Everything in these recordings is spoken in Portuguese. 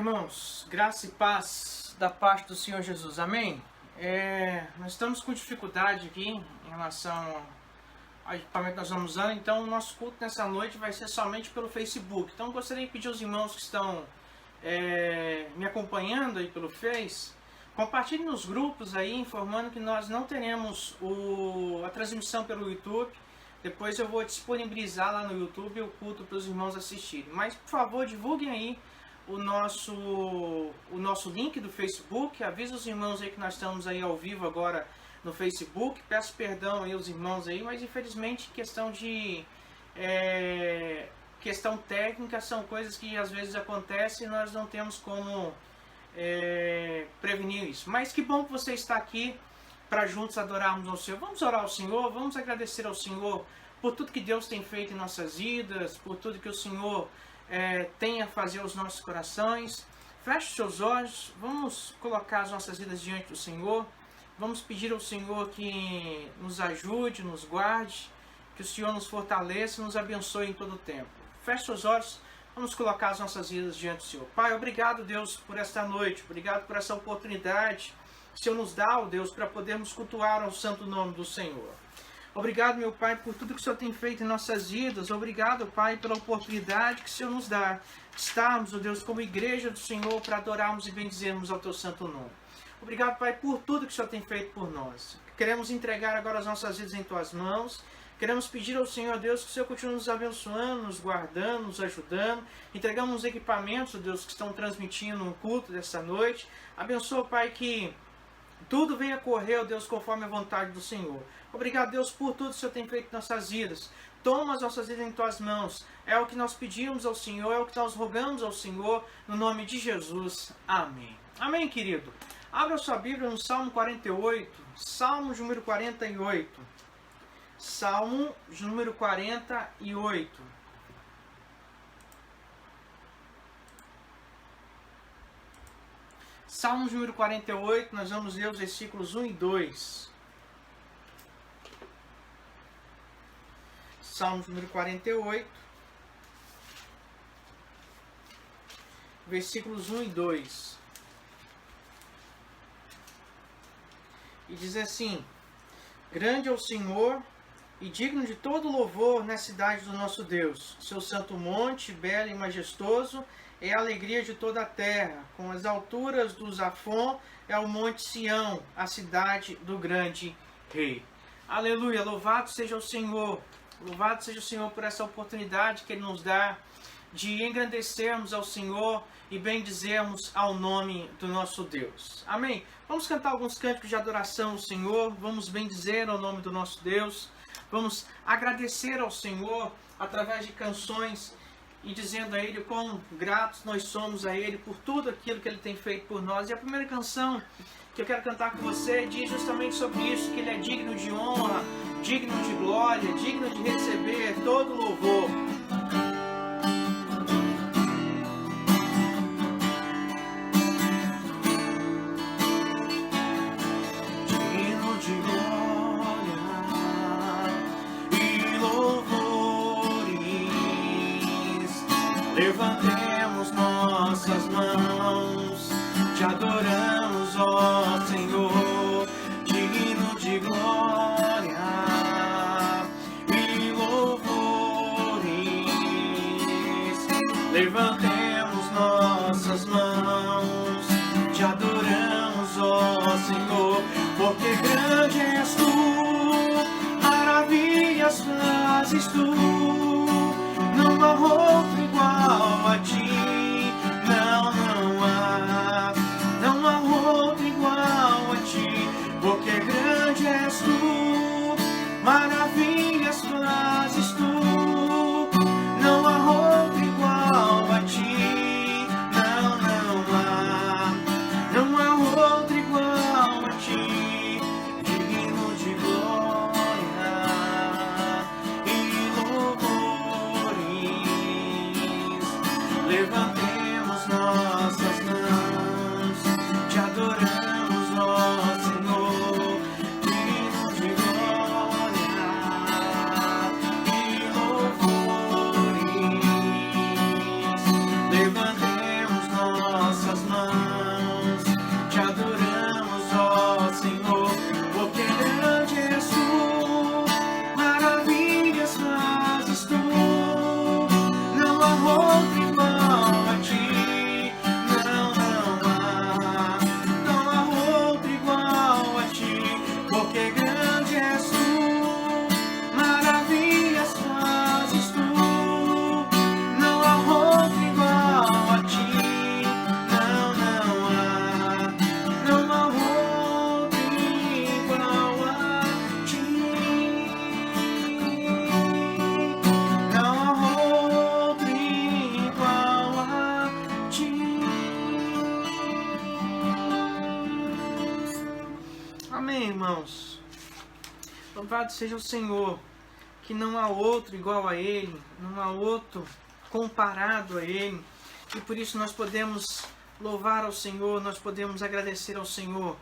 irmãos, graça e paz da parte do Senhor Jesus, amém? Nós estamos com dificuldade aqui em relação ao equipamento que nós vamos usando, então o nosso culto nessa noite vai ser somente pelo Facebook. Então eu gostaria de pedir aos irmãos que estão me acompanhando aí pelo Face, compartilhem nos grupos aí, informando que nós não teremos a transmissão pelo YouTube. Depois eu vou disponibilizar lá no YouTube o culto para os irmãos assistirem. Mas, por favor, divulguem aí o nosso link do Facebook. Avisa os irmãos aí que nós estamos aí ao vivo agora no Facebook. Peço perdão aí aos irmãos aí, mas infelizmente questão técnica são coisas que às vezes acontecem e nós não temos como prevenir isso. Mas que bom que você está aqui para juntos adorarmos ao Senhor. Vamos orar ao Senhor, vamos agradecer ao Senhor por tudo que Deus tem feito em nossas vidas, por tudo que o Senhor tem a fazer aos nossos corações. Feche os seus olhos, vamos colocar as nossas vidas diante do Senhor, vamos pedir ao Senhor que nos ajude, nos guarde, que o Senhor nos fortaleça e nos abençoe em todo o tempo. Feche seus olhos, vamos colocar as nossas vidas diante do Senhor. Pai, obrigado, Deus, por esta noite, obrigado por essa oportunidade que o Senhor nos dá, ó Deus, para podermos cultuar o santo nome do Senhor. Obrigado, meu Pai, por tudo que o Senhor tem feito em nossas vidas. Obrigado, Pai, pela oportunidade que o Senhor nos dá de estarmos, ó Deus, como igreja do Senhor, para adorarmos e bendizermos ao Teu santo nome. Obrigado, Pai, por tudo que o Senhor tem feito por nós. Queremos entregar agora as nossas vidas em Tuas mãos. Queremos pedir ao Senhor, Deus, que o Senhor continue nos abençoando, nos guardando, nos ajudando. Entregamos os equipamentos, ó Deus, que estão transmitindo um culto dessa noite. Abençoa, Pai, que tudo venha correr, ó Deus, conforme a vontade do Senhor. Obrigado, Deus, por tudo que o Senhor tem feito em nossas vidas. Toma as nossas vidas em Tuas mãos. É o que nós pedimos ao Senhor, é o que nós rogamos ao Senhor, no nome de Jesus. Amém. Amém, querido. Abra sua Bíblia no Salmo 48, Salmo número 48. Salmo número 48. Salmo número 48, nós vamos ler os versículos 1 e 2. Salmo número 48, versículos 1 e 2. E diz assim: Grande é o Senhor e digno de todo louvor na cidade do nosso Deus. Seu santo monte, belo e majestoso, é a alegria de toda a terra. Com as alturas do Zafon é o monte Sião, a cidade do grande rei. Aleluia, louvado seja o Senhor. Louvado seja o Senhor por essa oportunidade que Ele nos dá de engrandecermos ao Senhor e bendizermos ao nome do nosso Deus. Amém? Vamos cantar alguns cânticos de adoração ao Senhor, vamos bendizer ao nome do nosso Deus, vamos agradecer ao Senhor através de canções e dizendo a Ele quão gratos nós somos a Ele por tudo aquilo que Ele tem feito por nós. E a primeira canção que eu quero cantar com você diz justamente sobre isso, que Ele é digno de honra, digno de glória, digno de receber todo louvor. Digno de glória e louvores, levantemos nossas mãos, te adoramos, ó Senhor, digno de glória e louvores. Levantemos nossas mãos, te adoramos, ó Senhor, porque grande és tu, maravilhas fazes tu, não há outro igual a ti. Não há outro igual a ti, porque grande és tu, maravilhas fazes tu, não há outro igual a ti, não há outro igual a ti, digno de glória e louvores, levantemos nossas mãos, te adoramos, ó Senhor, digno de glória e louvores. Levantemos nossas irmãos, louvado seja o Senhor, que não há outro igual a Ele, não há outro comparado a Ele, e por isso nós podemos louvar ao Senhor, nós podemos agradecer ao Senhor,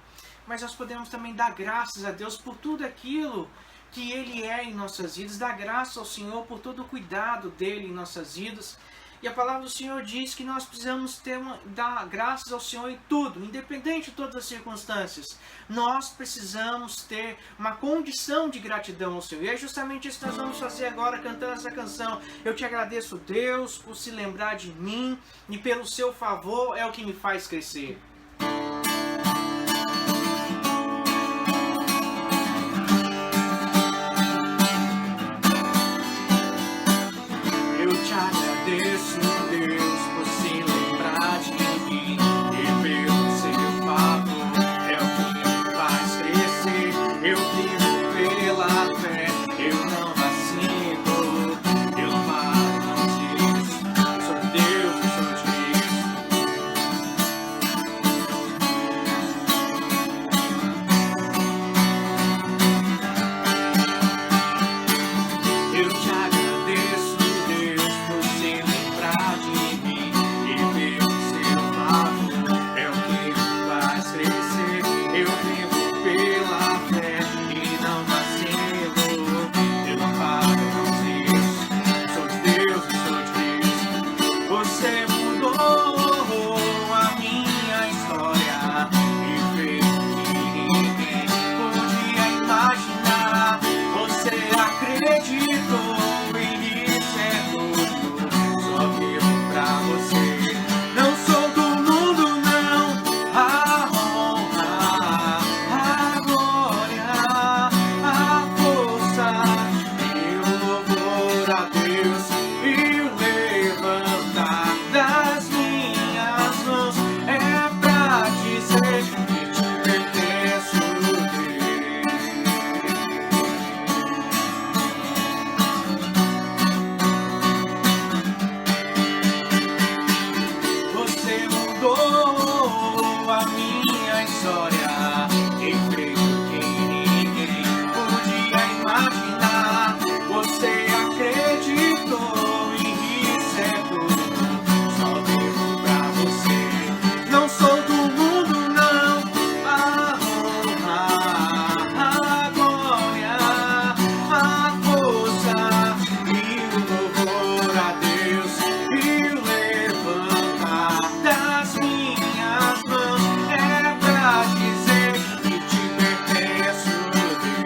mas nós podemos também dar graças a Deus por tudo aquilo que Ele é em nossas vidas, dar graça ao Senhor por todo o cuidado dEle em nossas vidas. E a palavra do Senhor diz que nós precisamos dar graças ao Senhor em tudo, independente de todas as circunstâncias. Nós precisamos ter uma condição de gratidão ao Senhor. E é justamente isso que nós vamos fazer agora, cantando essa canção. Eu te agradeço, Deus, por se lembrar de mim, e pelo seu favor é o que me faz crescer. Eu te agradeço, Deus, por se lembrar de mim, e pelo seu favor é o que me faz crescer. Eu vivo pela fé, eu não vacilo, eu não paro, não desisto. Eu sou Deus, eu sou disso. Eu te agradeço, Deus, por se lembrar de mim, e pelo seu favor é o que me faz crescer. Eu vivo pela fé e não vacilo, eu não paro, não desisto. Sou de Deus e sou de Cristo. Você mudou a minha história e fez o que ninguém podia imaginar. Você acreditou e isso é tudo, só vivo pra você. Não sou do mundo, não. A honra, a glória, a força e o louvor a Deus e o levantar das minhas mãos é pra dizer que te pertenço, Deus. Você mudou a minha história e fez o que ninguém podia imaginar. Você acreditou e isso é tudo, só vivo pra você. Não sou do mundo, não. A honra, a glória, a força e o louvor a Deus e o levantar das minhas mãos é pra dizer que te pertenço, Deus.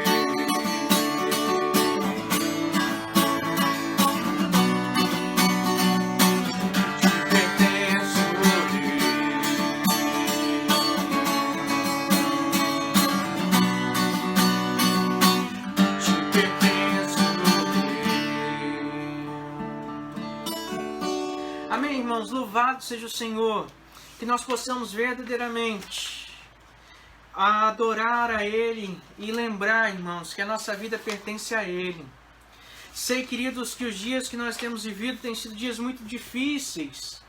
Te pertenço, Deus. Te pertenço, Deus. Amém, irmãos? Louvado seja o Senhor. Que nós possamos verdadeiramente adorar a Ele e lembrar, irmãos, que a nossa vida pertence a Ele. Sei, queridos, que os dias que nós temos vivido têm sido dias muito difíceis.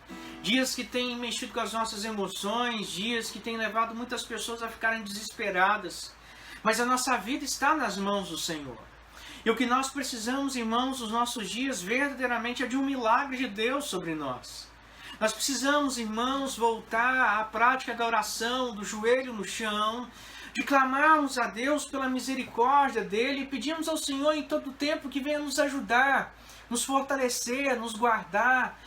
Dias que têm mexido com as nossas emoções, dias que têm levado muitas pessoas a ficarem desesperadas. Mas a nossa vida está nas mãos do Senhor. E o que nós precisamos, irmãos, nos nossos dias, verdadeiramente é de um milagre de Deus sobre nós. Nós precisamos, irmãos, voltar à prática da oração, do joelho no chão, de clamarmos a Deus pela misericórdia dEle e pedirmos ao Senhor em todo o tempo que venha nos ajudar, nos fortalecer, nos guardar,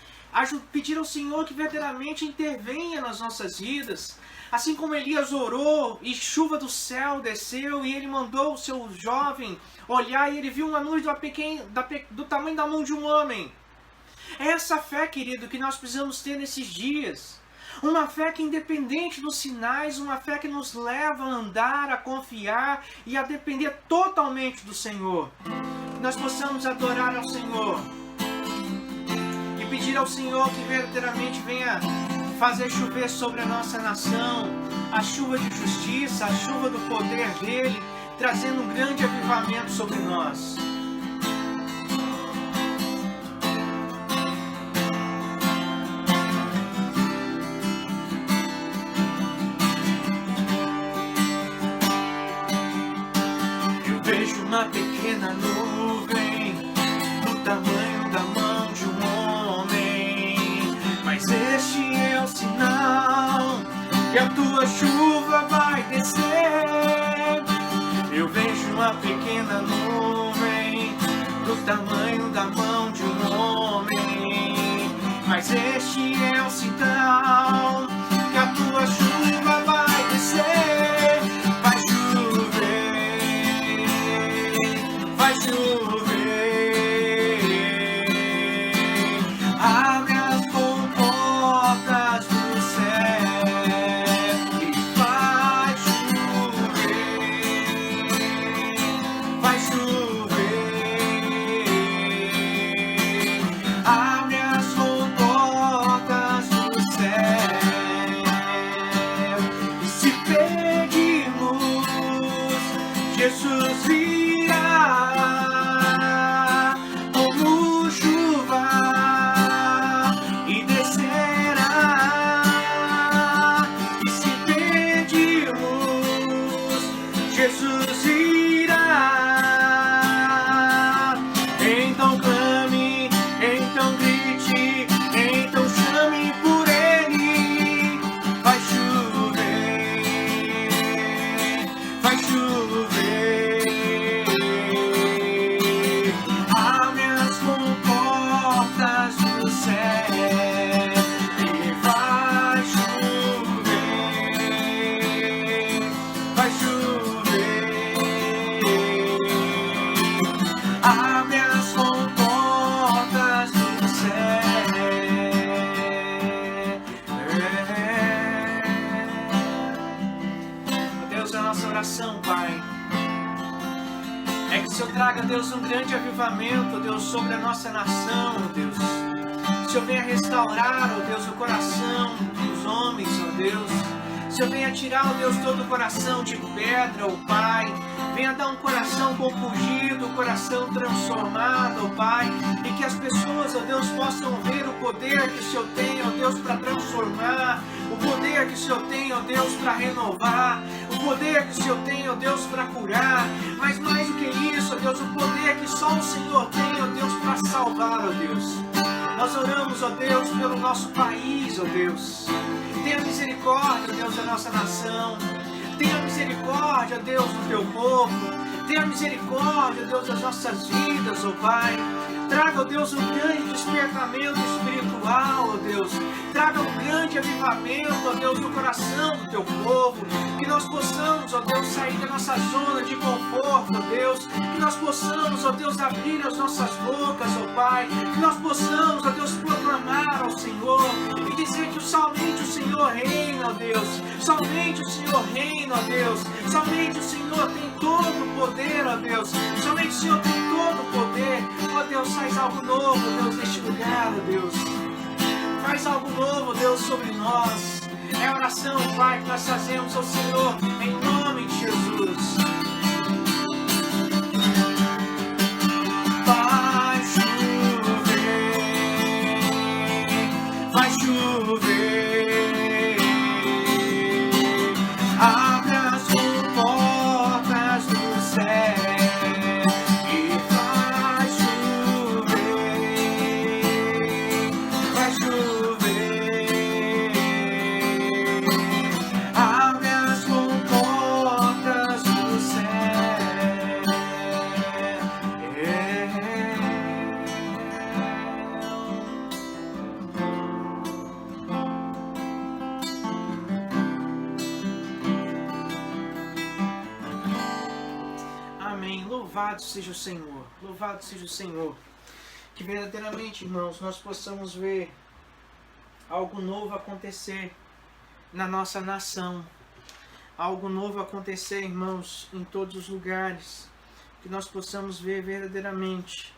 pedir ao Senhor que verdadeiramente intervenha nas nossas vidas. Assim como Elias orou e chuva do céu desceu e ele mandou o seu jovem olhar e ele viu uma nuvem do tamanho da mão de um homem. É essa fé, querido, que nós precisamos ter nesses dias. Uma fé que, independente dos sinais, uma fé que nos leva a andar, a confiar e a depender totalmente do Senhor. Que nós possamos adorar ao Senhor e pedir ao Senhor que verdadeiramente venha fazer chover sobre a nossa nação a chuva de justiça, a chuva do poder dEle, trazendo um grande avivamento sobre nós. pequena nuvem, do tamanho da mão de um homem. Mas este é o sinal que a tua chuva vai descer. Eu vejo uma pequena nuvem, do tamanho da mão de um homem. Mas este é o sinal que a tua chuva vai descer. Vai chover, vai chover. Abre as comportas do céu e vai chover, vai chover. Abre as comportas do céu e se pedimos, Jesus virá como chuva e descerá. E se pedimos, Jesus irá. Então clame, então grite, então chame por Ele. Vai chover, vai chover. Abre as comportas do céu e vai chover, vai chover. Abre as comportas do céu. Deus, a nossa oração, Pai, é que o Senhor traga, Deus, um grande avivamento, Deus, sobre a nossa nação, Deus. Que o Senhor venha restaurar, ó Deus, o coração dos homens, ó Deus. Que o Senhor venha tirar, ó Deus, todo o coração de pedra, ó Pai. Venha dar um coração compungido, um coração transformado, ó Pai. E que as pessoas, ó Deus, possam ver o poder que o Senhor tem, ó Deus, para transformar. O poder que o Senhor tem, ó Deus, para renovar. O poder que o Senhor tem, ó Deus, para curar. Mas mais do que isso, ó Deus, o poder que só o Senhor tem, ó Deus, para salvar, ó Deus. Nós oramos, ó Deus, pelo nosso país, ó Deus. Tenha misericórdia, ó Deus, da nossa nação. Tenha misericórdia, ó Deus, do teu povo. Tenha misericórdia, ó Deus, das nossas vidas, ó Pai. Traga, ó Deus, um grande despertamento espiritual, ó Deus. Traga um grande avivamento, ó Deus, no coração do teu povo. Que nós possamos, ó Deus, sair da nossa zona de conforto, ó Deus. Que nós possamos, ó Deus, abrir as nossas bocas, ó Pai. Que nós possamos, ó Deus, proclamar ao Senhor e dizer que somente o Senhor reina, ó Deus. Somente o Senhor reina, ó Deus. Somente o Senhor tem todo o poder, ó Deus. Somente o Senhor tem todo o poder. Ó Deus, faz algo novo, Deus, neste lugar, ó Deus. Faz algo novo, Deus, sobre nós. É a oração, Pai, que nós fazemos ao Senhor, em nome de Jesus. Vai chover, vai chover. Abre as comportas do céu e vai chover, vai chover. Abre as comportas do céu. Amém. Louvado seja o Senhor. Louvado seja o Senhor. Que verdadeiramente, irmãos, nós possamos ver algo novo acontecer na nossa nação. Algo novo acontecer, irmãos, em todos os lugares. Que nós possamos ver verdadeiramente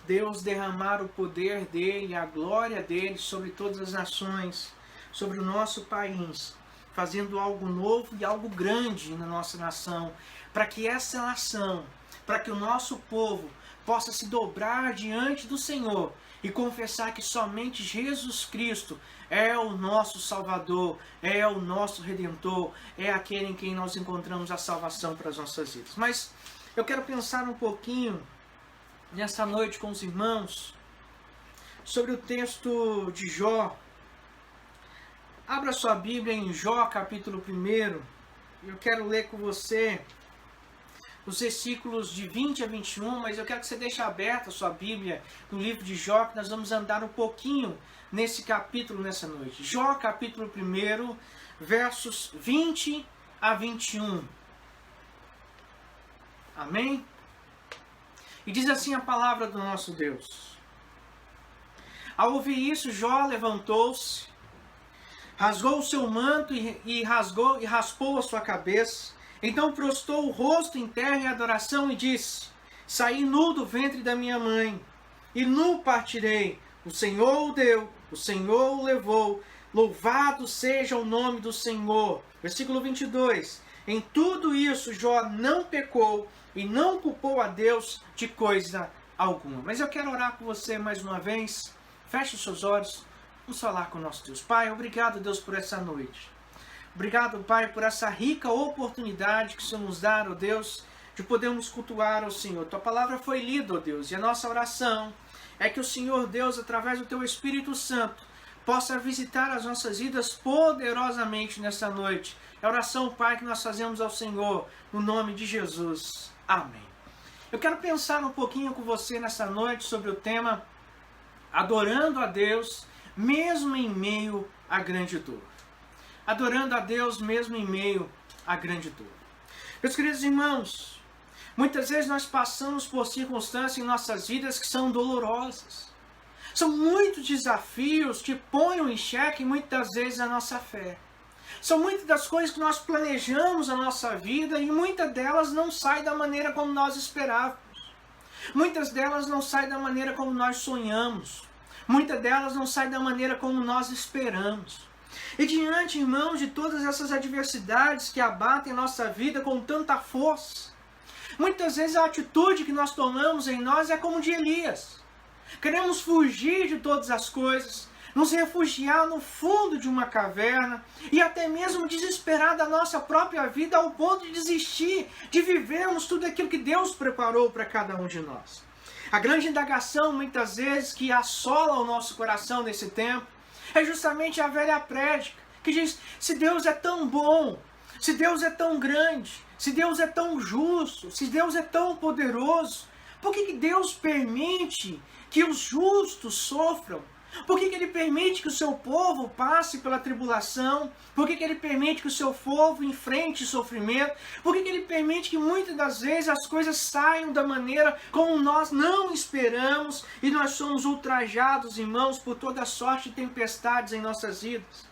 Deus derramar o poder dele, a glória dele sobre todas as nações, sobre o nosso país, fazendo algo novo e algo grande na nossa nação, para que essa nação, para que o nosso povo possa se dobrar diante do Senhor e confessar que somente Jesus Cristo é o nosso Salvador, é o nosso Redentor, é aquele em quem nós encontramos a salvação para as nossas vidas. Mas eu quero pensar um pouquinho nessa noite com os irmãos sobre o texto de Jó. Abra sua Bíblia em Jó, capítulo 1. Eu quero ler com você os versículos de 20 a 21, mas eu quero que você deixe aberta a sua Bíblia no livro de Jó, que nós vamos andar um pouquinho nesse capítulo nessa noite. Jó, capítulo 1, versos 20 a 21. Amém? E diz assim a palavra do nosso Deus. Ao ouvir isso, Jó levantou-se, rasgou o seu manto e raspou a sua cabeça. Então prostou o rosto em terra em adoração e disse: Saí nu do ventre da minha mãe, e nu partirei. O Senhor o deu, o Senhor o levou. Louvado seja o nome do Senhor. Versículo 22. Em tudo isso Jó não pecou e não culpou a Deus de coisa alguma. Mas eu quero orar com você mais uma vez. Feche os seus olhos. Vamos falar com o nosso Deus. Pai, obrigado, Deus, por essa noite. Obrigado, Pai, por essa rica oportunidade que o Senhor nos dá, ó Deus, de podermos cultuar ao Senhor. Tua palavra foi lida, ó Deus, e a nossa oração é que o Senhor, Deus, através do Teu Espírito Santo, possa visitar as nossas vidas poderosamente nessa noite. É a oração, Pai, que nós fazemos ao Senhor, no nome de Jesus. Amém. Eu quero pensar um pouquinho com você nessa noite sobre o tema Adorando a Deus, mesmo em meio à grande dor. Adorando a Deus mesmo em meio à grande dor. Meus queridos irmãos, muitas vezes nós passamos por circunstâncias em nossas vidas que são dolorosas. São muitos desafios que põem em xeque muitas vezes a nossa fé. São muitas das coisas que nós planejamos na nossa vida e muitas delas não saem da maneira como nós esperávamos. Muitas delas não saem da maneira como nós sonhamos. Muitas delas não saem da maneira como nós esperamos. E diante, irmãos, de todas essas adversidades que abatem nossa vida com tanta força, muitas vezes a atitude que nós tomamos em nós é como de Elias. Queremos fugir de todas as coisas, nos refugiar no fundo de uma caverna e até mesmo desesperar da nossa própria vida ao ponto de desistir de vivermos tudo aquilo que Deus preparou para cada um de nós. A grande indagação, muitas vezes, que assola o nosso coração nesse tempo, é justamente a velha prédica, que diz: se Deus é tão bom, se Deus é tão grande, se Deus é tão justo, se Deus é tão poderoso, por que Deus permite que os justos sofram? Por que Ele permite que o seu povo passe pela tribulação? Por que Ele permite que o seu povo enfrente sofrimento? Por que Ele permite que muitas das vezes as coisas saiam da maneira como nós não esperamos e nós somos ultrajados, irmãos, por toda sorte de tempestades em nossas vidas?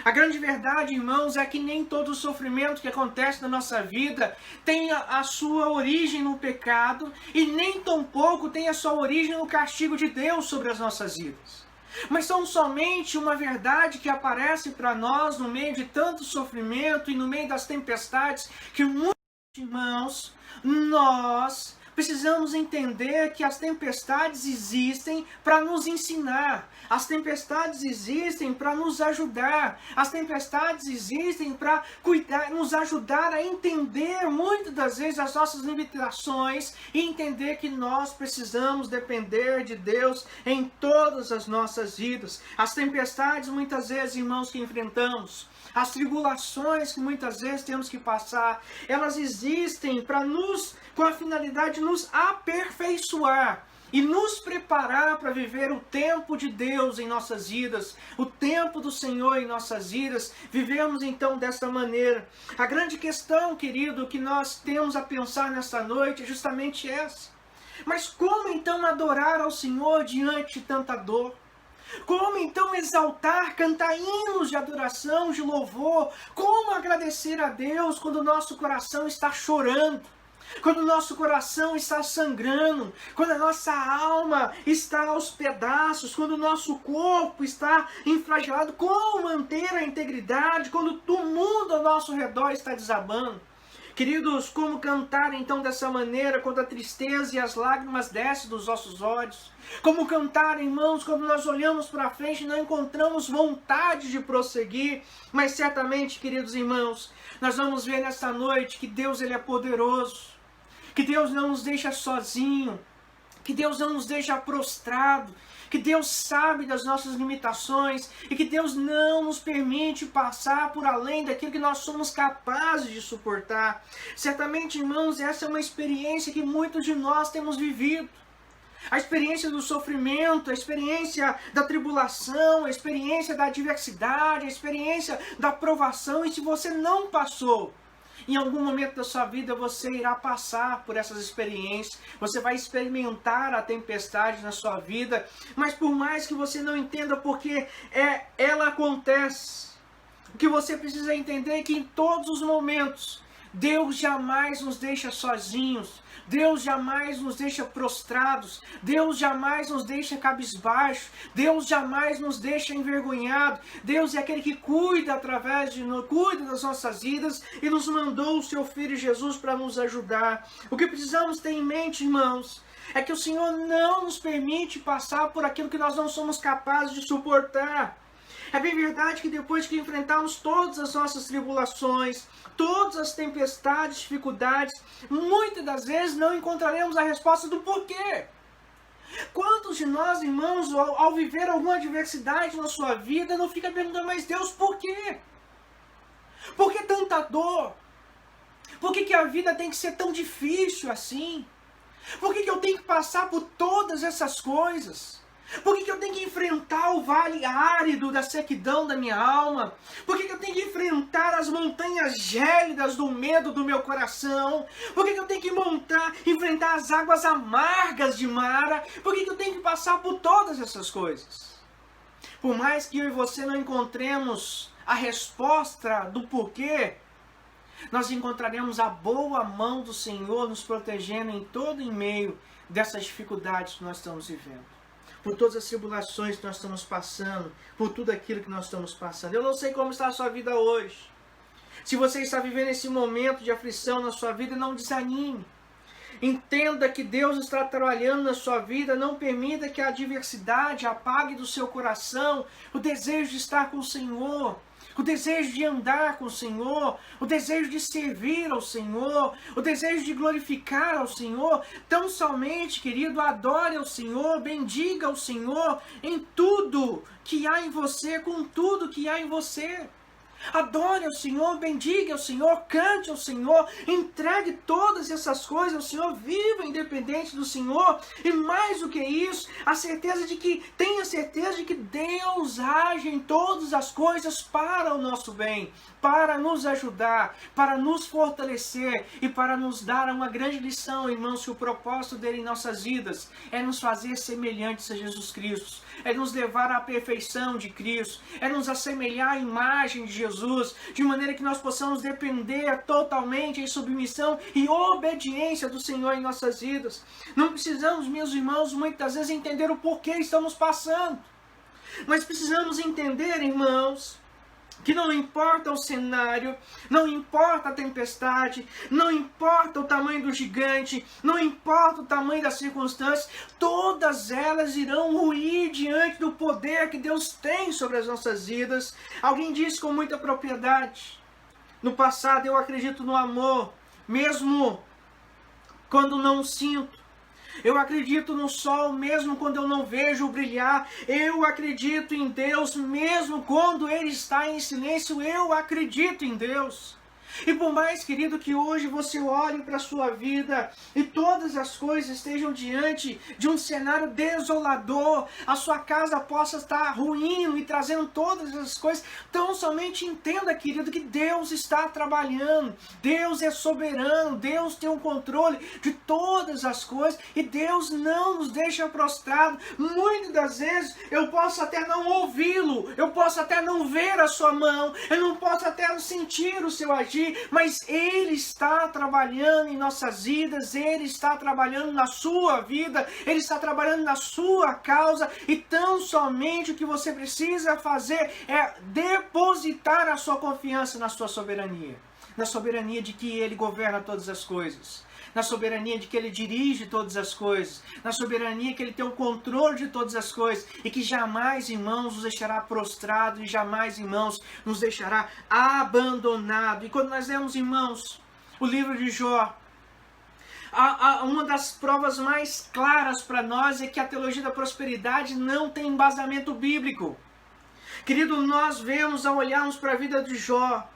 A grande verdade, irmãos, é que nem todo o sofrimento que acontece na nossa vida tem a sua origem no pecado e nem tampouco tem a sua origem no castigo de Deus sobre as nossas vidas. Mas são somente uma verdade que aparece para nós no meio de tanto sofrimento e no meio das tempestades que muitos irmãos, nós precisamos entender que as tempestades existem para nos ensinar. As tempestades existem para nos ajudar. As tempestades existem para nos ajudar a entender muitas das vezes as nossas limitações e entender que nós precisamos depender de Deus em todas as nossas vidas. As tempestades, muitas vezes, irmãos, que enfrentamos, as tribulações que muitas vezes temos que passar, elas existem para com a finalidade de nos aperfeiçoar e nos preparar para viver o tempo de Deus em nossas vidas, o tempo do Senhor em nossas vidas. Vivemos então dessa maneira. A grande questão, querido, que nós temos a pensar nesta noite é justamente essa. Mas como então adorar ao Senhor diante de tanta dor? Como então exaltar, cantar hinos de adoração, de louvor? Como agradecer a Deus quando o nosso coração está chorando? Quando o nosso coração está sangrando? Quando a nossa alma está aos pedaços? Quando o nosso corpo está inflagelado? Como manter a integridade quando o mundo ao nosso redor está desabando? Queridos, como cantar então dessa maneira quando a tristeza e as lágrimas descem dos nossos olhos? Como cantar, irmãos, quando nós olhamos para frente e não encontramos vontade de prosseguir? Mas certamente, queridos irmãos, nós vamos ver nessa noite que Deus ele é poderoso, que Deus não nos deixa sozinho, que Deus não nos deixa prostrado, que Deus sabe das nossas limitações e que Deus não nos permite passar por além daquilo que nós somos capazes de suportar. Certamente, irmãos, essa é uma experiência que muitos de nós temos vivido. A experiência do sofrimento, a experiência da tribulação, a experiência da adversidade, a experiência da provação. E se você não passou, em algum momento da sua vida você irá passar por essas experiências, você vai experimentar a tempestade na sua vida, mas por mais que você não entenda porque ela acontece, o que você precisa entender é que em todos os momentos, Deus jamais nos deixa sozinhos, Deus jamais nos deixa prostrados, Deus jamais nos deixa cabisbaixo, Deus jamais nos deixa envergonhado. Deus é aquele que cuida cuida das nossas vidas e nos mandou o seu Filho Jesus para nos ajudar. O que precisamos ter em mente, irmãos, é que o Senhor não nos permite passar por aquilo que nós não somos capazes de suportar. É bem verdade que depois que enfrentarmos todas as nossas tribulações, todas as tempestades, dificuldades, muitas das vezes não encontraremos a resposta do porquê. Quantos de nós, irmãos, ao viver alguma adversidade na sua vida, não fica perguntando, mas Deus, por quê? Por que tanta dor? Por que a vida tem que ser tão difícil assim? Por que eu tenho que passar por todas essas coisas? Por que eu tenho que enfrentar o vale árido da sequidão da minha alma? Por que eu tenho que enfrentar as montanhas gélidas do medo do meu coração? Por que eu tenho que enfrentar as águas amargas de Mara? Por que eu tenho que passar por todas essas coisas? Por mais que eu e você não encontremos a resposta do porquê, nós encontraremos a boa mão do Senhor nos protegendo em todo e meio dessas dificuldades que nós estamos vivendo. Por todas as tribulações que nós estamos passando, por tudo aquilo que nós estamos passando. Eu não sei como está a sua vida hoje. Se você está vivendo esse momento de aflição na sua vida, não desanime. Entenda que Deus está trabalhando na sua vida, não permita que a adversidade apague do seu coração o desejo de estar com o Senhor, o desejo de andar com o Senhor, o desejo de servir ao Senhor, o desejo de glorificar ao Senhor. Tão somente, querido, adore ao Senhor, bendiga ao Senhor em tudo que há em você, com tudo que há em você. Adore ao Senhor, bendiga ao Senhor, cante ao Senhor, entregue todas essas coisas ao Senhor, viva independente do Senhor. E mais do que isso, tenha certeza de que Deus age em todas as coisas para o nosso bem, para nos ajudar, para nos fortalecer e para nos dar uma grande lição, irmãos, que o propósito dele em nossas vidas é nos fazer semelhantes a Jesus Cristo, é nos levar à perfeição de Cristo, é nos assemelhar à imagem de Jesus, de maneira que nós possamos depender totalmente em submissão e obediência do Senhor em nossas vidas. Não precisamos, meus irmãos, muitas vezes entender o porquê estamos passando, mas precisamos entender, irmãos, que não importa o cenário, não importa a tempestade, não importa o tamanho do gigante, não importa o tamanho das circunstâncias, todas elas irão ruir diante do poder que Deus tem sobre as nossas vidas. Alguém disse com muita propriedade, no passado eu acredito no amor, mesmo quando não sinto. Eu acredito no sol mesmo quando eu não vejo brilhar. Eu acredito em Deus mesmo quando Ele está em silêncio. Eu acredito em Deus. E por mais, querido, que hoje você olhe para a sua vida e todas as coisas estejam diante de um cenário desolador, a sua casa possa estar ruindo e trazendo todas as coisas, então somente entenda, querido, que Deus está trabalhando, Deus é soberano, Deus tem o controle de todas as coisas e Deus não nos deixa prostrado. Muitas das vezes eu posso até não ouvi-lo, eu posso até não ver a sua mão, eu não posso até não sentir o seu agir, mas Ele está trabalhando em nossas vidas, Ele está trabalhando na sua vida, Ele está trabalhando na sua causa, e tão somente o que você precisa fazer é depositar a sua confiança na sua soberania, na soberania de que Ele governa todas as coisas, na soberania de que Ele dirige todas as coisas, na soberania que Ele tem o controle de todas as coisas, e que jamais, irmãos, nos deixará prostrado, e jamais, irmãos, nos deixará abandonado. E quando nós lemos, irmãos, o livro de Jó, Uma das provas mais claras para nós é que a teologia da prosperidade não tem embasamento bíblico. Querido, nós vemos ao olharmos para a vida de Jó,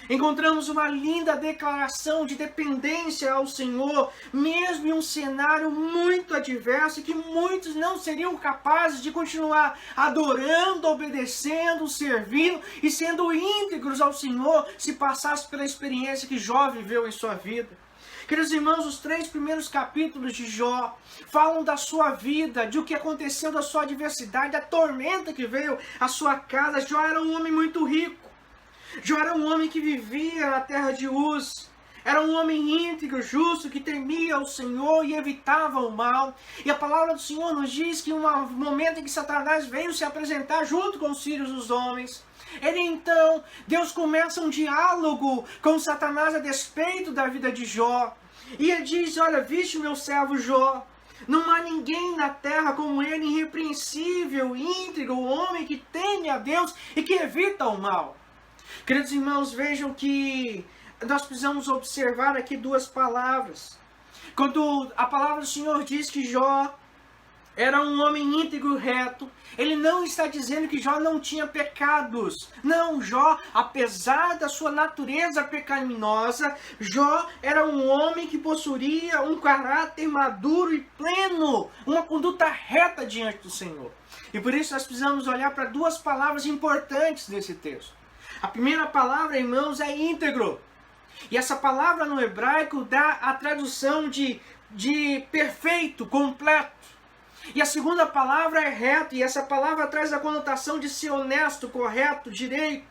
encontramos uma linda declaração de dependência ao Senhor, mesmo em um cenário muito adverso, que muitos não seriam capazes de continuar adorando, obedecendo, servindo e sendo íntegros ao Senhor se passasse pela experiência que Jó viveu em sua vida. Queridos irmãos, os 3 primeiros capítulos de Jó falam da sua vida, de o que aconteceu, da sua adversidade, da tormenta que veio à sua casa. Jó era um homem muito rico. Jó era um homem que vivia na terra de Uz. Era um homem íntegro, justo, que temia o Senhor e evitava o mal. E a palavra do Senhor nos diz que um momento em que Satanás veio se apresentar junto com os filhos dos homens, Deus começa um diálogo com Satanás a despeito da vida de Jó. E ele diz, olha, viste o meu servo Jó, não há ninguém na terra como ele, irrepreensível, íntegro, o homem que teme a Deus e que evita o mal. Queridos irmãos, vejam que nós precisamos observar aqui 2 palavras. Quando a palavra do Senhor diz que Jó era um homem íntegro e reto, ele não está dizendo que Jó não tinha pecados. Não, Jó, apesar da sua natureza pecaminosa, Jó era um homem que possuía um caráter maduro e pleno, uma conduta reta diante do Senhor. E por isso nós precisamos olhar para 2 palavras importantes nesse texto. A primeira palavra, irmãos, é íntegro. E essa palavra no hebraico dá a tradução de perfeito, completo. E a segunda palavra é reto, e essa palavra traz a conotação de ser honesto, correto, direito.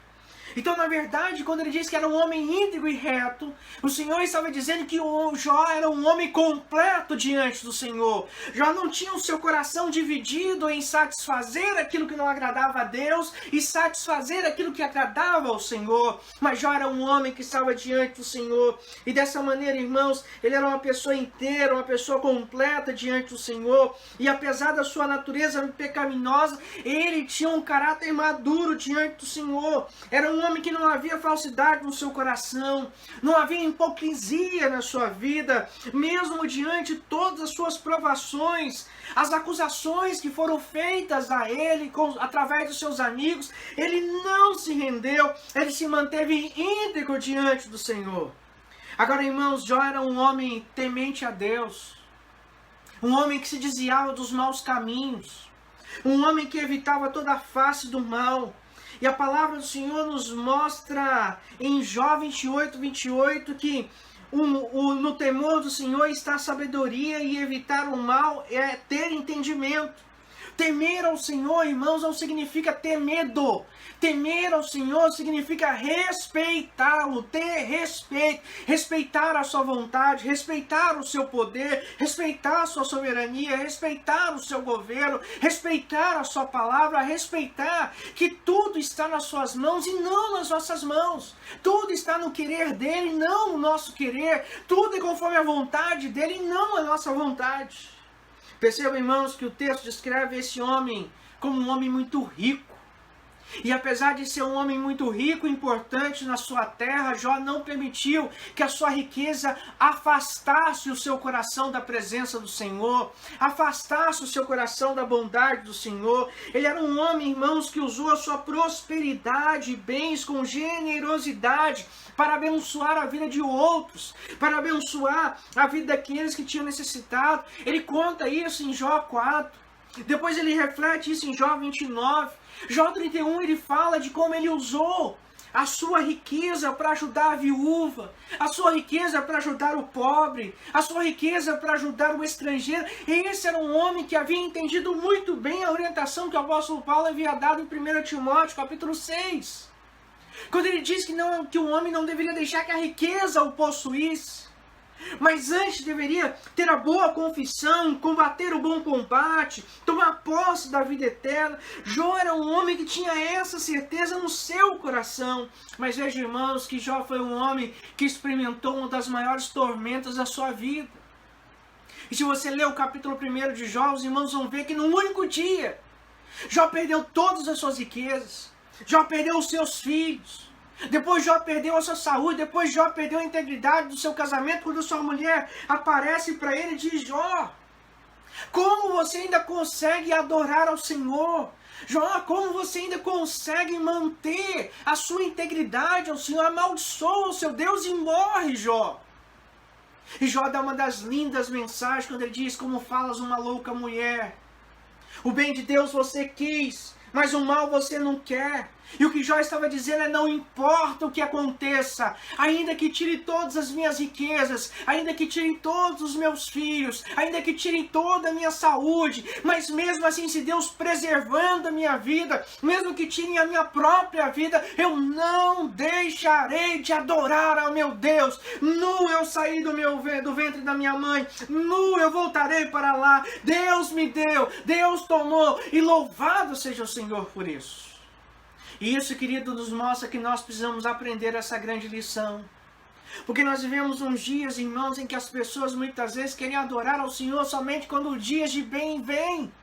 Então, na verdade, quando ele diz que era um homem íntegro e reto, o Senhor estava dizendo que o Jó era um homem completo diante do Senhor. Jó não tinha o seu coração dividido em satisfazer aquilo que não agradava a Deus e satisfazer aquilo que agradava ao Senhor. Mas Jó era um homem que estava diante do Senhor. E dessa maneira, irmãos, ele era uma pessoa inteira, uma pessoa completa diante do Senhor. E apesar da sua natureza pecaminosa, ele tinha um caráter maduro diante do Senhor. Era um homem que não havia falsidade no seu coração, não havia hipocrisia na sua vida, mesmo diante de todas as suas provações, as acusações que foram feitas a ele através dos seus amigos, ele não se rendeu, ele se manteve íntegro diante do Senhor. Agora, irmãos, Jó era um homem temente a Deus, um homem que se desviava dos maus caminhos, um homem que evitava toda a face do mal. E a palavra do Senhor nos mostra em Jó 28, que no temor do Senhor está a sabedoria e evitar o mal é ter entendimento. Temer ao Senhor, irmãos, não significa ter medo. Temer ao Senhor significa respeitá-lo, ter respeito, respeitar a sua vontade, respeitar o seu poder, respeitar a sua soberania, respeitar o seu governo, respeitar a sua palavra, respeitar que tudo está nas suas mãos e não nas nossas mãos. Tudo está no querer dele, não no nosso querer. Tudo é conforme a vontade dele e não a nossa vontade. Percebam, irmãos, que o texto descreve esse homem como um homem muito rico. E apesar de ser um homem muito rico e importante na sua terra, Jó não permitiu que a sua riqueza afastasse o seu coração da presença do Senhor, afastasse o seu coração da bondade do Senhor. Ele era um homem, irmãos, que usou a sua prosperidade e bens com generosidade para abençoar a vida de outros, para abençoar a vida daqueles que tinham necessitado. Ele conta isso em Jó 4. Depois ele reflete isso em Jó 29. Jó 31, ele fala de como ele usou a sua riqueza para ajudar a viúva, a sua riqueza para ajudar o pobre, a sua riqueza para ajudar o estrangeiro. E esse era um homem que havia entendido muito bem a orientação que o apóstolo Paulo havia dado em 1 Timóteo, capítulo 6. Quando ele diz que o homem não deveria deixar que a riqueza o possuísse, mas antes deveria ter a boa confissão, combater o bom combate, tomar posse da vida eterna. Jó era um homem que tinha essa certeza no seu coração. Mas veja, irmãos, que Jó foi um homem que experimentou uma das maiores tormentas da sua vida. E se você ler o capítulo 1 de Jó, os irmãos vão ver que num único dia, Jó perdeu todas as suas riquezas, Jó perdeu os seus filhos, Depois Jó perdeu a sua saúde, depois Jó perdeu a integridade do seu casamento, quando sua mulher aparece para ele e diz: Jó, como você ainda consegue adorar ao Senhor? Jó, como você ainda consegue manter a sua integridade ao Senhor? Amaldiçoa o seu Deus e morre, Jó. E Jó dá uma das lindas mensagens quando ele diz: como falas uma louca mulher. O bem de Deus você quis, mas o mal você não quer. E o que Jó estava dizendo é: não importa o que aconteça, ainda que tire todas as minhas riquezas, ainda que tirem todos os meus filhos, ainda que tirem toda a minha saúde, mas mesmo assim, se Deus preservando a minha vida, mesmo que tirem a minha própria vida, eu não deixarei de adorar ao meu Deus. Nu eu saí do ventre da minha mãe, nu eu voltarei para lá. Deus me deu, Deus tomou, e louvado seja o Senhor por isso. E isso, querido, nos mostra que nós precisamos aprender essa grande lição. Porque nós vivemos uns dias, irmãos, em que as pessoas muitas vezes querem adorar ao Senhor somente quando os dias de bem vêm.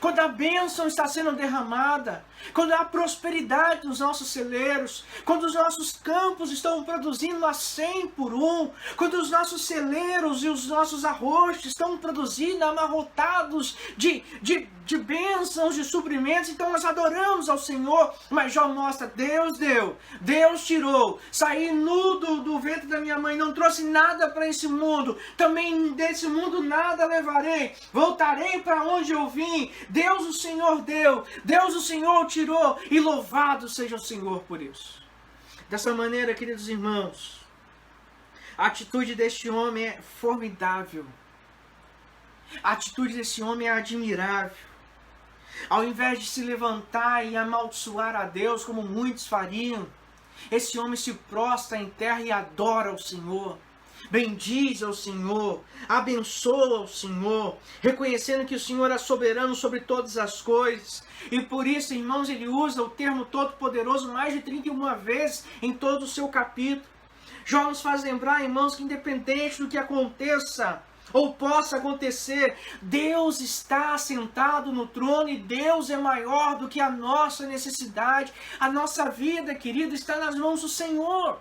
Quando a bênção está sendo derramada, quando há prosperidade nos nossos celeiros, quando os nossos campos estão produzindo a 100 por 1, quando os nossos celeiros e os nossos arroxos estão produzindo amarrotados de bênçãos, de suprimentos, então nós adoramos ao Senhor. Mas Jó mostra: Deus deu, Deus tirou, saí nu do ventre da minha mãe, não trouxe nada para esse mundo, também desse mundo nada levarei, voltarei para onde eu vim. Deus o Senhor deu, Deus o Senhor tirou, e louvado seja o Senhor por isso. Dessa maneira, queridos irmãos, a atitude deste homem é formidável, a atitude desse homem é admirável. Ao invés de se levantar e amaldiçoar a Deus, como muitos fariam, esse homem se prostra em terra e adora ao Senhor. Bendiz ao Senhor, abençoa ao Senhor, reconhecendo que o Senhor é soberano sobre todas as coisas. E por isso, irmãos, ele usa o termo todo-poderoso mais de 31 vezes em todo o seu capítulo. Jó nos faz lembrar, irmãos, que independente do que aconteça ou possa acontecer, Deus está sentado no trono e Deus é maior do que a nossa necessidade. A nossa vida, querido, está nas mãos do Senhor.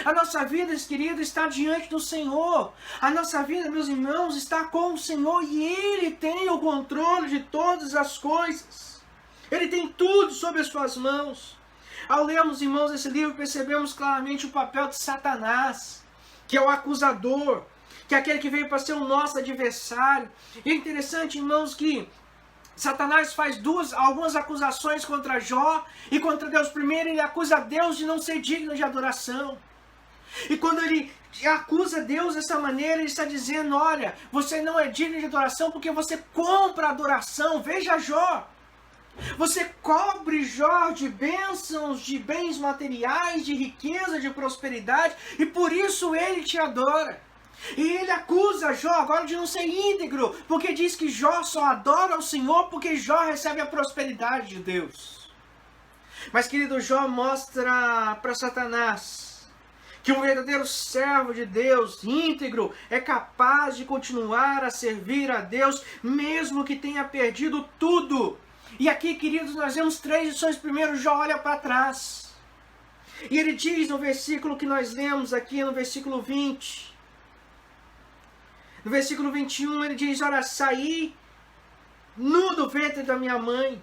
A nossa vida, querido, está diante do Senhor. A nossa vida, meus irmãos, está com o Senhor e Ele tem o controle de todas as coisas. Ele tem tudo sob as suas mãos. Ao lermos, irmãos, esse livro, percebemos claramente o papel de Satanás, que é o acusador, que é aquele que veio para ser o nosso adversário. E é interessante, irmãos, que Satanás faz algumas acusações contra Jó e contra Deus. Primeiro, ele acusa Deus de não ser digno de adoração. E quando ele acusa Deus dessa maneira, ele está dizendo: olha, você não é digno de adoração porque você compra adoração. Veja Jó. Você cobre Jó de bênçãos, de bens materiais, de riqueza, de prosperidade, e por isso ele te adora. E ele acusa Jó agora de não ser íntegro, porque diz que Jó só adora ao Senhor porque Jó recebe a prosperidade de Deus. Mas, querido, Jó mostra para Satanás que um verdadeiro servo de Deus, íntegro, é capaz de continuar a servir a Deus, mesmo que tenha perdido tudo. E aqui, queridos, nós vemos 3 lições. Primeiro, Jó olha para trás. E ele diz no versículo que nós lemos aqui, no versículo 20. No versículo 21, ele diz: olha, saí nu do ventre da minha mãe.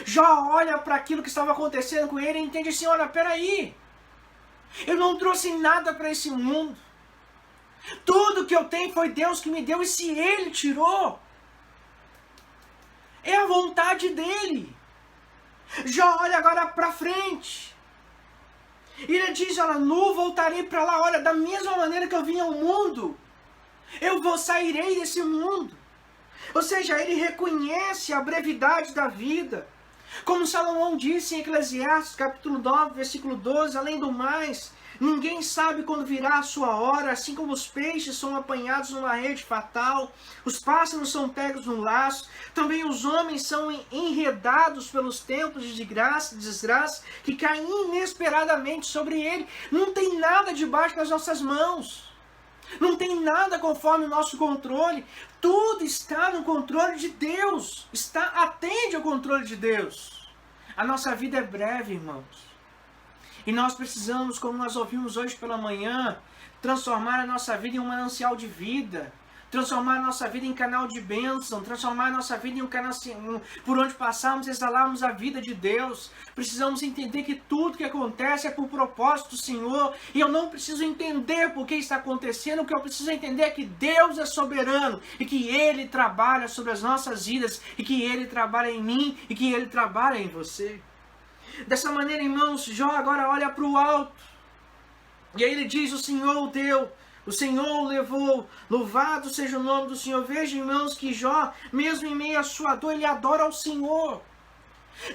Jó olha para aquilo que estava acontecendo com ele e entende assim: olha, peraí, eu não trouxe nada para esse mundo. Tudo que eu tenho foi Deus que me deu, e se Ele tirou, é a vontade dEle. Jó olha agora para frente. E ele diz: olha, nu voltarei para lá. Olha, da mesma maneira que eu vim ao mundo, sairei desse mundo. Ou seja, ele reconhece a brevidade da vida. Como Salomão disse em Eclesiastes, capítulo 9, versículo 12, além do mais, ninguém sabe quando virá a sua hora, assim como os peixes são apanhados numa rede fatal, os pássaros são pegos num laço, também os homens são enredados pelos tempos de desgraça, que caem inesperadamente sobre ele. Não tem nada debaixo das nossas mãos. Não tem nada conforme o nosso controle. Tudo está no controle de Deus. Atende ao controle de Deus. A nossa vida é breve, irmãos. E nós precisamos, como nós ouvimos hoje pela manhã, transformar a nossa vida em um manancial de vida, transformar a nossa vida em canal de bênção, transformar a nossa vida em um canal por onde passarmos, exalarmos a vida de Deus. Precisamos entender que tudo que acontece é por propósito do Senhor, e eu não preciso entender por que está acontecendo, o que eu preciso entender é que Deus é soberano, e que Ele trabalha sobre as nossas vidas, e que Ele trabalha em mim, e que Ele trabalha em você. Dessa maneira, irmãos, Jó agora olha para o alto, e aí ele diz: o Senhor o deu, o Senhor o levou, louvado seja o nome do Senhor. Veja, irmãos, que Jó, mesmo em meio à sua dor, ele adora ao Senhor.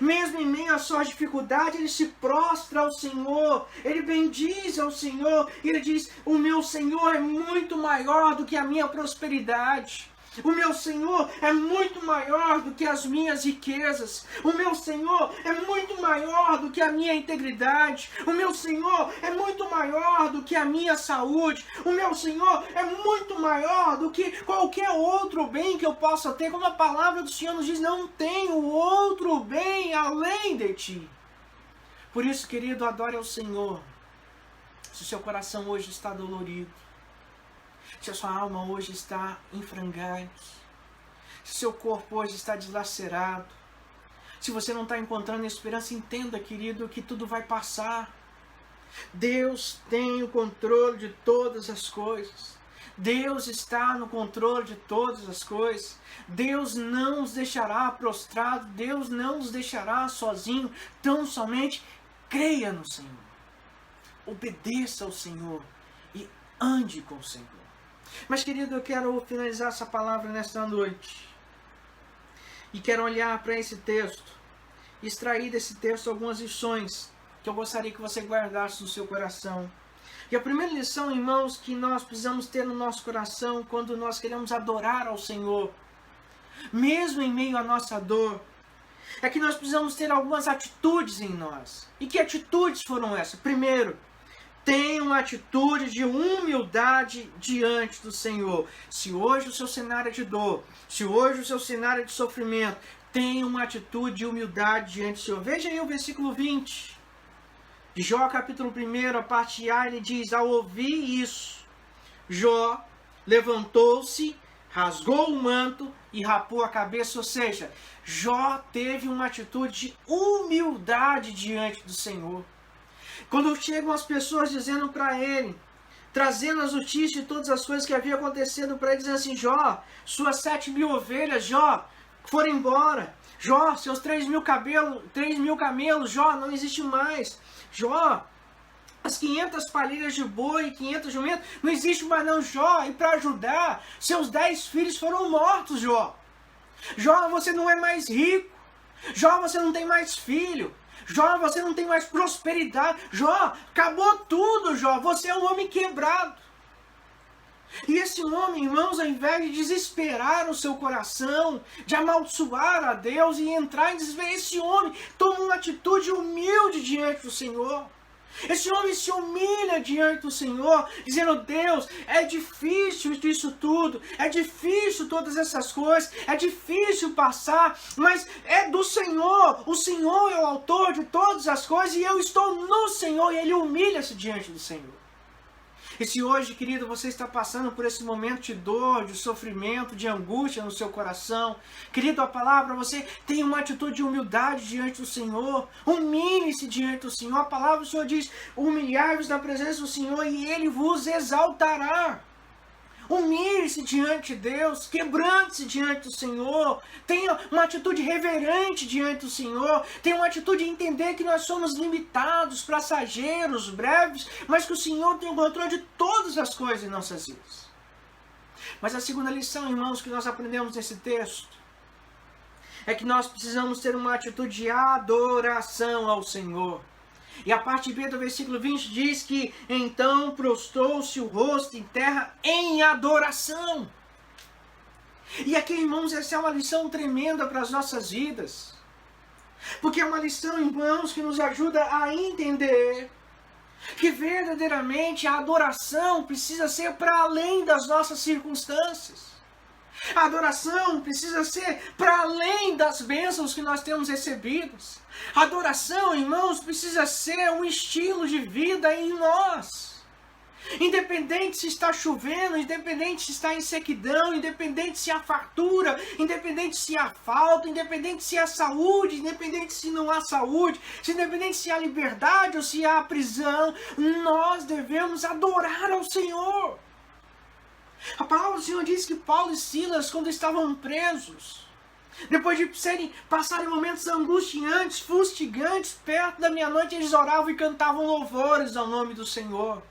Mesmo em meio à sua dificuldade, ele se prostra ao Senhor, ele bendiz ao Senhor, ele diz: o meu Senhor é muito maior do que a minha prosperidade. O meu Senhor é muito maior do que as minhas riquezas. O meu Senhor é muito maior do que a minha integridade. O meu Senhor é muito maior do que a minha saúde. O meu Senhor é muito maior do que qualquer outro bem que eu possa ter. Como a palavra do Senhor nos diz: não tenho outro bem além de ti. Por isso, querido, adore ao Senhor. Se o seu coração hoje está dolorido, se a sua alma hoje está em frangalhos, se seu corpo hoje está dilacerado, se você não está encontrando esperança, entenda, querido, que tudo vai passar. Deus tem o controle de todas as coisas. Deus está no controle de todas as coisas. Deus não os deixará prostrado, Deus não os deixará sozinho. Tão somente creia no Senhor, obedeça ao Senhor e ande com o Senhor. Mas, querido, eu quero finalizar essa palavra nesta noite. E quero olhar para esse texto, extrair desse texto algumas lições que eu gostaria que você guardasse no seu coração. E a primeira lição, irmãos, que nós precisamos ter no nosso coração quando nós queremos adorar ao Senhor, mesmo em meio à nossa dor, é que nós precisamos ter algumas atitudes em nós. E que atitudes foram essas? Primeiro, tenha uma atitude de humildade diante do Senhor. Se hoje o seu cenário é de dor, se hoje o seu cenário é de sofrimento, tenha uma atitude de humildade diante do Senhor. Veja aí o versículo 20 de Jó, capítulo 1, a parte A, ele diz: ao ouvir isso, Jó levantou-se, rasgou o manto e rapou a cabeça. Ou seja, Jó teve uma atitude de humildade diante do Senhor. Quando chegam as pessoas dizendo para ele, trazendo as notícias de todas as coisas que havia acontecido para ele, dizendo assim: Jó, suas 7.000 ovelhas, Jó, foram embora. Jó, seus 3.000 camelos, Jó, não existe mais. Jó, as 500 palheiras de boi, 500 jumentos, não existe mais não, Jó. E para ajudar, seus 10 filhos foram mortos, Jó. Jó, você não é mais rico. Jó, você não tem mais filho. Jó, você não tem mais prosperidade. Jó, acabou tudo, Jó. Você é um homem quebrado. E esse homem, irmãos, ao invés de desesperar o seu coração, de amaldiçoar a Deus e entrar em desespero, esse homem toma uma atitude humilde diante do Senhor. Esse homem se humilha diante do Senhor, dizendo: Deus, é difícil isso tudo, é difícil todas essas coisas, é difícil passar, mas é do Senhor. O Senhor é o autor de todas as coisas e eu estou no Senhor. E ele humilha-se diante do Senhor. E se hoje, querido, você está passando por esse momento de dor, de sofrimento, de angústia no seu coração, querido, a palavra, você tem uma atitude de humildade diante do Senhor. Humilhe-se diante do Senhor. A palavra do Senhor diz: humilhai-vos na presença do Senhor e Ele vos exaltará. Humilhe-se diante de Deus, quebrante-se diante do Senhor, tenha uma atitude reverente diante do Senhor, tenha uma atitude de entender que nós somos limitados, passageiros, breves, mas que o Senhor tem o controle de todas as coisas em nossas vidas. Mas a segunda lição, irmãos, que nós aprendemos nesse texto, é que nós precisamos ter uma atitude de adoração ao Senhor. E a parte B do versículo 20 diz que então prostrou-se o rosto em terra em adoração. E aqui, irmãos, essa é uma lição tremenda para as nossas vidas. Porque é uma lição, irmãos, que nos ajuda a entender que verdadeiramente a adoração precisa ser para além das nossas circunstâncias. A adoração precisa ser para além das bênçãos que nós temos recebidas. A adoração, irmãos, precisa ser um estilo de vida em nós. Independente se está chovendo, independente se está em sequidão, independente se há fartura, independente se há falta, independente se há saúde, independente se não há saúde, independente se há liberdade ou se há prisão, nós devemos adorar ao Senhor. A palavra do Senhor diz que Paulo e Silas, quando estavam presos, depois de passarem momentos angustiantes, fustigantes, perto da meia-noite, eles oravam e cantavam louvores ao nome do Senhor.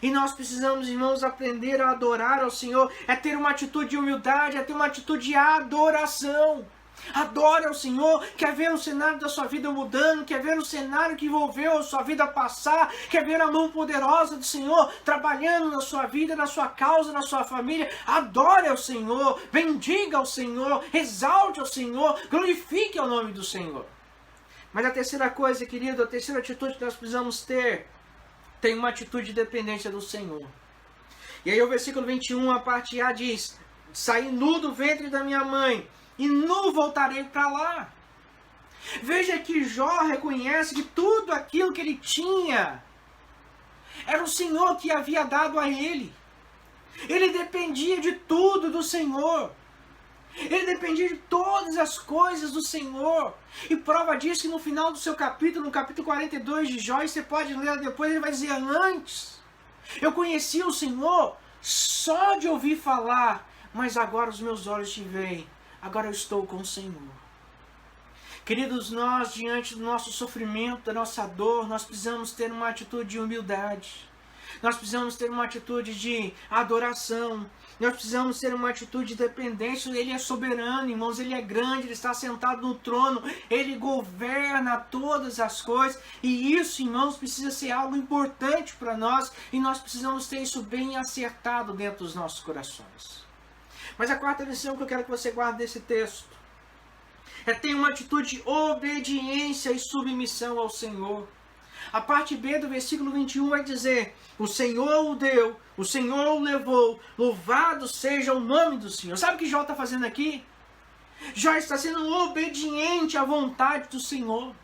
E nós precisamos, irmãos, aprender a adorar ao Senhor, é ter uma atitude de humildade, é ter uma atitude de adoração. Adore ao Senhor, quer ver o cenário da sua vida mudando, quer ver o cenário que envolveu a sua vida passar, quer ver a mão poderosa do Senhor trabalhando na sua vida, na sua causa, na sua família. Adore ao Senhor, bendiga ao Senhor, exalte ao Senhor, glorifique o nome do Senhor. Mas a terceira coisa, querido, a terceira atitude que nós precisamos ter, tem uma atitude de dependência do Senhor. E aí o versículo 21, a parte A diz: saí nu do ventre da minha mãe, e nu voltarei para lá. Veja que Jó reconhece que tudo aquilo que ele tinha era o Senhor que havia dado a ele. Ele dependia de tudo do Senhor. Ele dependia de todas as coisas do Senhor. E prova disso que no final do seu capítulo, no capítulo 42 de Jó, você pode ler depois, ele vai dizer: antes eu conhecia o Senhor só de ouvir falar, mas agora os meus olhos te veem. Agora eu estou com o Senhor. Queridos, nós, diante do nosso sofrimento, da nossa dor, nós precisamos ter uma atitude de humildade. Nós precisamos ter uma atitude de adoração. Nós precisamos ter uma atitude de dependência. Ele é soberano, irmãos. Ele é grande, ele está sentado no trono. Ele governa todas as coisas. E isso, irmãos, precisa ser algo importante para nós. E nós precisamos ter isso bem acertado dentro dos nossos corações. Mas a quarta lição que eu quero que você guarde desse texto é ter uma atitude de obediência e submissão ao Senhor. A parte B do versículo 21 vai dizer: o Senhor o deu, o Senhor o levou, louvado seja o nome do Senhor. Sabe o que Jó está fazendo aqui? Jó está sendo obediente à vontade do Senhor.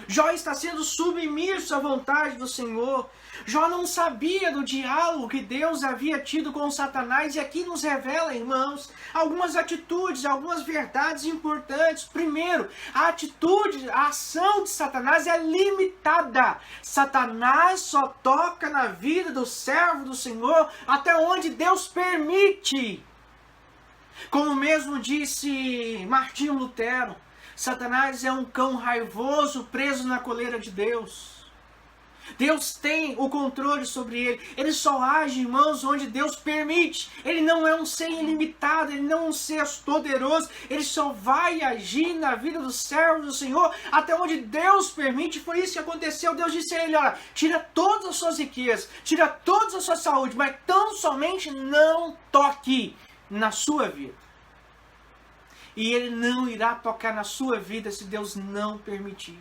Jó está sendo submisso à vontade do Senhor. Jó não sabia do diálogo que Deus havia tido com Satanás, e aqui nos revela, irmãos, algumas atitudes, algumas verdades importantes. Primeiro, a atitude, a ação de Satanás é limitada. Satanás só toca na vida do servo do Senhor até onde Deus permite. Como mesmo disse Martinho Lutero, Satanás é um cão raivoso preso na coleira de Deus. Deus tem o controle sobre ele. Ele só age, irmãos, onde Deus permite. Ele não é um ser ilimitado, ele não é um ser poderoso. Ele só vai agir na vida dos servos do Senhor até onde Deus permite. Foi isso que aconteceu. Deus disse a ele: olha, tira todas as suas riquezas, tira toda a sua saúde, mas tão somente não toque na sua vida. E ele não irá tocar na sua vida se Deus não permitir.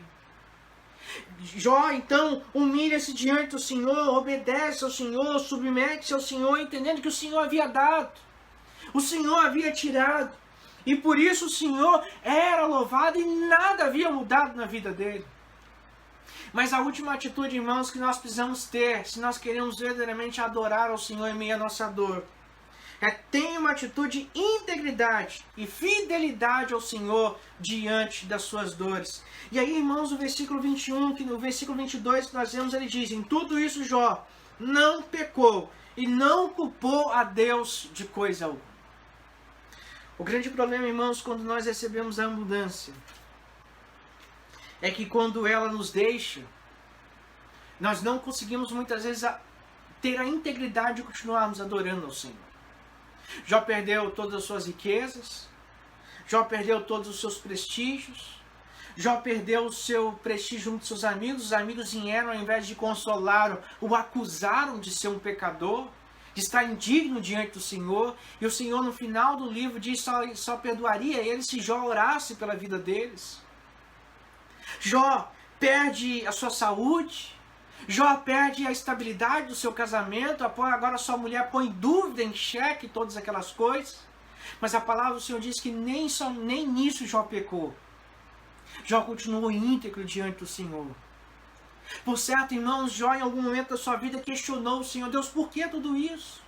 Jó, então, humilha-se diante do Senhor, obedece ao Senhor, submete-se ao Senhor, entendendo que o Senhor havia dado, o Senhor havia tirado, e por isso o Senhor era louvado e nada havia mudado na vida dele. Mas a última atitude, irmãos, que nós precisamos ter, se nós queremos verdadeiramente adorar ao Senhor em meio à nossa dor, tenha uma atitude de integridade e fidelidade ao Senhor diante das suas dores. E aí, irmãos, o versículo 21, que no versículo 22 que nós vemos, ele diz: em tudo isso Jó não pecou e não culpou a Deus de coisa alguma. O grande problema, irmãos, quando nós recebemos a abundância, é que quando ela nos deixa, nós não conseguimos muitas vezes ter a integridade de continuarmos adorando ao Senhor. Jó perdeu todas as suas riquezas, Jó perdeu todos os seus prestígios, Jó perdeu o seu prestígio junto aos seus amigos. Os amigos vieram, ao invés de consolá-lo, o acusaram de ser um pecador, de estar indigno diante do Senhor. E o Senhor, no final do livro, diz que só perdoaria eles se Jó orasse pela vida deles. Jó perde a sua saúde, Jó perde a estabilidade do seu casamento, agora sua mulher põe em dúvida, em xeque todas aquelas coisas. Mas a palavra do Senhor diz que nem nisso Jó pecou. Jó continuou íntegro diante do Senhor. Por certo, irmãos, Jó em algum momento da sua vida questionou o Senhor: Deus, por que tudo isso?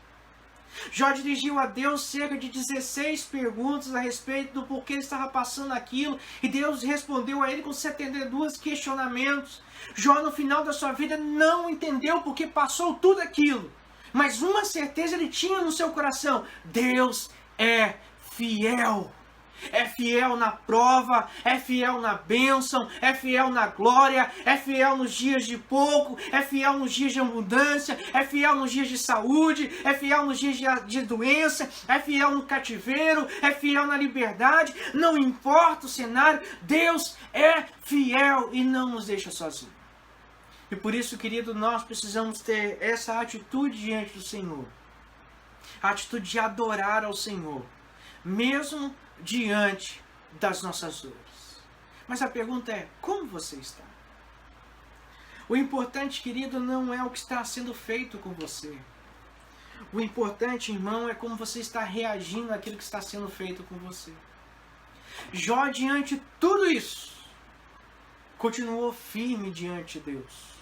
Jó dirigiu a Deus cerca de 16 perguntas a respeito do porquê ele estava passando aquilo, e Deus respondeu a ele com 72 questionamentos. Jó, no final da sua vida, não entendeu porque passou tudo aquilo, mas uma certeza ele tinha no seu coração: Deus é fiel. É fiel na prova, é fiel na bênção, é fiel na glória, é fiel nos dias de pouco, é fiel nos dias de abundância, é fiel nos dias de saúde, é fiel nos dias de doença, é fiel no cativeiro, é fiel na liberdade. Não importa o cenário, Deus é fiel e não nos deixa sozinhos. E por isso, querido, nós precisamos ter essa atitude diante do Senhor. A atitude de adorar ao Senhor, mesmo diante das nossas dores. Mas a pergunta é: como você está? O importante, querido, não é o que está sendo feito com você. O importante, irmão, é como você está reagindo àquilo que está sendo feito com você. Jó, diante de tudo isso, continuou firme diante de Deus.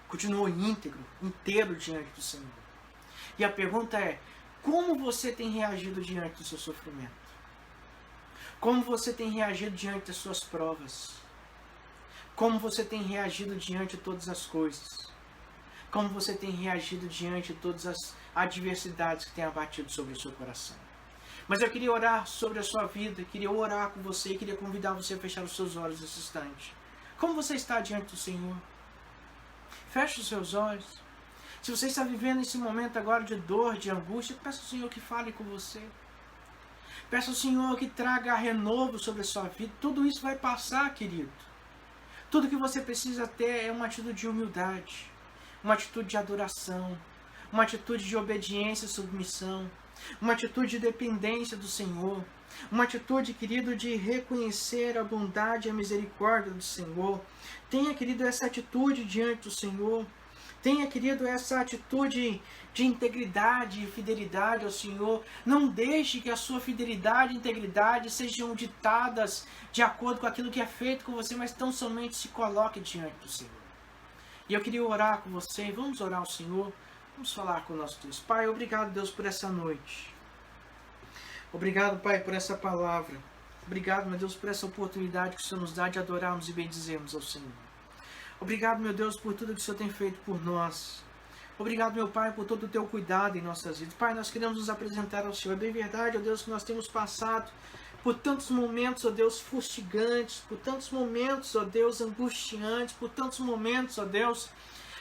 Continuou íntegro, inteiro diante do Senhor. E a pergunta é: como você tem reagido diante do seu sofrimento? Como você tem reagido diante das suas provas? Como você tem reagido diante de todas as coisas? Como você tem reagido diante de todas as adversidades que têm abatido sobre o seu coração? Mas eu queria orar sobre a sua vida, queria orar com você e queria convidar você a fechar os seus olhos nesse instante. Como você está diante do Senhor? Feche os seus olhos. Se você está vivendo esse momento agora de dor, de angústia, peça ao Senhor que fale com você. Peça ao Senhor que traga renovo sobre a sua vida. Tudo isso vai passar, querido. Tudo que você precisa ter é uma atitude de humildade, uma atitude de adoração, uma atitude de obediência e submissão, uma atitude de dependência do Senhor, uma atitude, querido, de reconhecer a bondade e a misericórdia do Senhor. Tenha, querido, essa atitude diante do Senhor. Tenha, querido, essa atitude de integridade e fidelidade ao Senhor. Não deixe que a sua fidelidade e integridade sejam ditadas de acordo com aquilo que é feito com você, mas tão somente se coloque diante do Senhor. E eu queria orar com você. Vamos orar ao Senhor. Vamos falar com o nosso Deus. Pai, obrigado, Deus, por essa noite. Obrigado, Pai, por essa palavra. Obrigado, meu Deus, por essa oportunidade que o Senhor nos dá de adorarmos e bendizermos ao Senhor. Obrigado, meu Deus, por tudo que o Senhor tem feito por nós. Obrigado, meu Pai, por todo o teu cuidado em nossas vidas. Pai, nós queremos nos apresentar ao Senhor. É bem verdade, ó Deus, que nós temos passado por tantos momentos, ó Deus, fustigantes, por tantos momentos, ó Deus, angustiantes, por tantos momentos, ó Deus,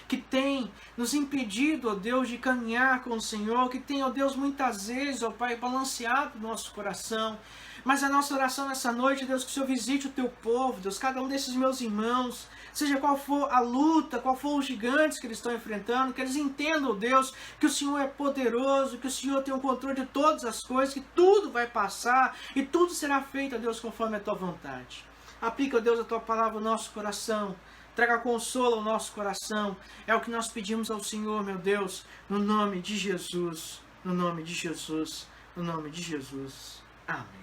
que tem nos impedido, ó Deus, de caminhar com o Senhor, que tem, ó Deus, muitas vezes, ó Pai, balanceado o nosso coração. Mas a nossa oração nessa noite, Deus, que o Senhor visite o teu povo, Deus, cada um desses meus irmãos, seja qual for a luta, qual for os gigantes que eles estão enfrentando, que eles entendam, Deus, que o Senhor é poderoso, que o Senhor tem o controle de todas as coisas, que tudo vai passar e tudo será feito, Deus, conforme a tua vontade. Aplica, Deus, a tua palavra no nosso coração. Traga consolo ao nosso coração. É o que nós pedimos ao Senhor, meu Deus, no nome de Jesus, no nome de Jesus, no nome de Jesus. Amém.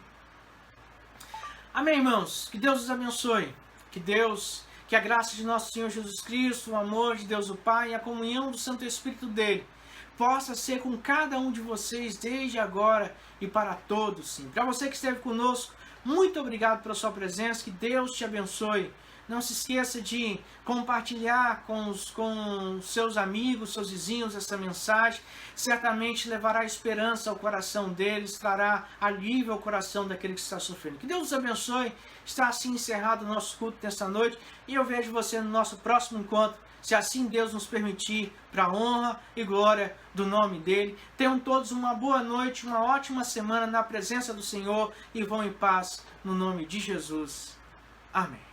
Amém, irmãos. Que Deus os abençoe. Que a graça de nosso Senhor Jesus Cristo, o amor de Deus o Pai e a comunhão do Santo Espírito dele possa ser com cada um de vocês desde agora e para todos, sim. Para você que esteve conosco, muito obrigado pela sua presença. Que Deus te abençoe. Não se esqueça de compartilhar com seus amigos, seus vizinhos essa mensagem. Certamente levará esperança ao coração deles, trará alívio ao coração daquele que está sofrendo. Que Deus os abençoe. Está assim encerrado o nosso culto nesta noite. E eu vejo você no nosso próximo encontro, se assim Deus nos permitir, para a honra e glória do nome dele. Tenham todos uma boa noite, uma ótima semana na presença do Senhor e vão em paz no nome de Jesus. Amém.